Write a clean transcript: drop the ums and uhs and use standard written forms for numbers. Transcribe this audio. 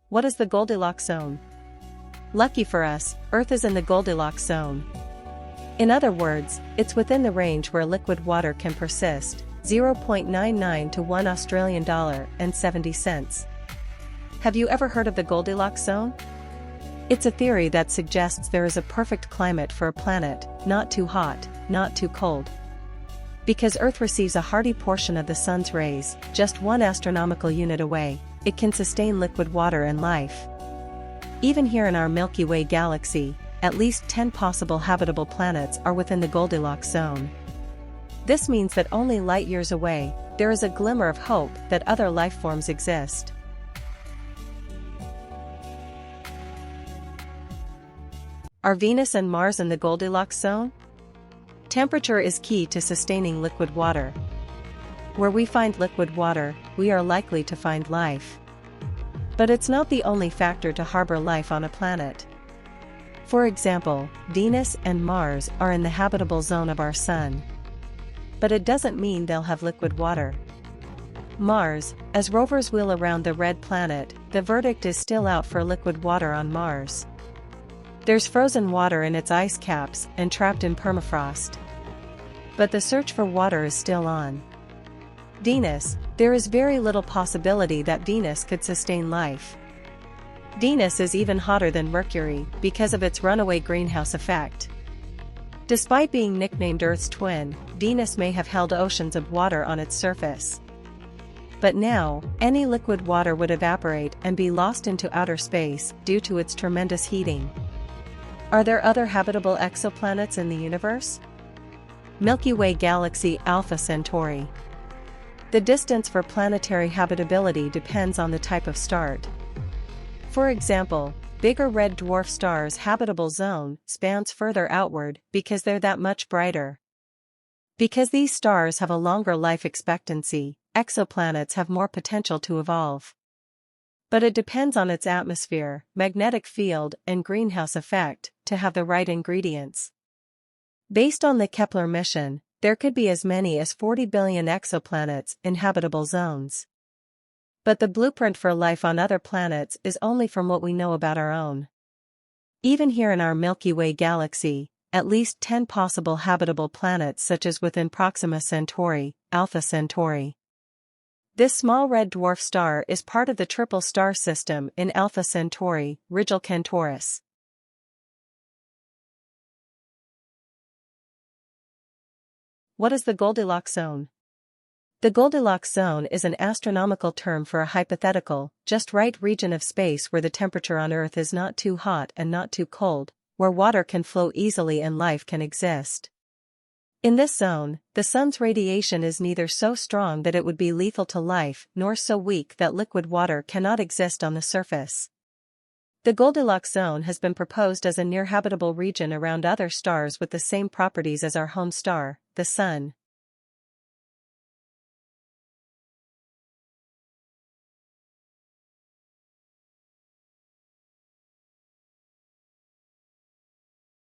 What is the Goldilocks zone? Lucky for us, Earth is in the Goldilocks zone. In other words, it's within the range where liquid water can persist, 0.99 to $1.70. Have you ever heard of the Goldilocks zone? It's a theory that suggests there is a perfect climate for a planet, not too hot, not too cold. Because Earth receives a hearty portion of the sun's rays, just 1 astronomical unit away, it can sustain liquid water and life. Even here in our Milky Way galaxy, at least 10 possible habitable planets are within the Goldilocks zone. This means that only light years away, there is a glimmer of hope that other life forms exist. Are Venus and Mars in the Goldilocks zone? Temperature is key to sustaining liquid water. Where we find liquid water, we are likely to find life. But it's not the only factor to harbor life on a planet. For example, Venus and Mars are in the habitable zone of our Sun. But it doesn't mean they'll have liquid water. Mars, as rovers wheel around the red planet, the verdict is still out for liquid water on Mars. There's frozen water in its ice caps and trapped in permafrost. But the search for water is still on. Venus, there is very little possibility that Venus could sustain life. Venus is even hotter than Mercury because of its runaway greenhouse effect. Despite being nicknamed Earth's twin, Venus may have held oceans of water on its surface. But now, any liquid water would evaporate and be lost into outer space due to its tremendous heating. Are there other habitable exoplanets in the universe? Milky Way galaxy Alpha Centauri. The distance for planetary habitability depends on the type of start. For example, bigger red dwarf stars' habitable zone spans further outward because they're that much brighter. Because these stars have a longer life expectancy, exoplanets have more potential to evolve. But it depends on its atmosphere, magnetic field, and greenhouse effect to have the right ingredients. Based on the Kepler mission, there could be as many as 40 billion exoplanets in habitable zones. But the blueprint for life on other planets is only from what we know about our own. Even here in our Milky Way galaxy, at least 10 possible habitable planets such as within Proxima Centauri, Alpha Centauri. This small red dwarf star is part of the triple star system in Alpha Centauri, Rigil Kentaurus. What is the Goldilocks zone? The Goldilocks zone is an astronomical term for a hypothetical, just right region of space where the temperature on Earth is not too hot and not too cold, where water can flow easily and life can exist. In this zone, the sun's radiation is neither so strong that it would be lethal to life nor so weak that liquid water cannot exist on the surface. The Goldilocks zone has been proposed as a near-habitable region around other stars with the same properties as our home star, the Sun.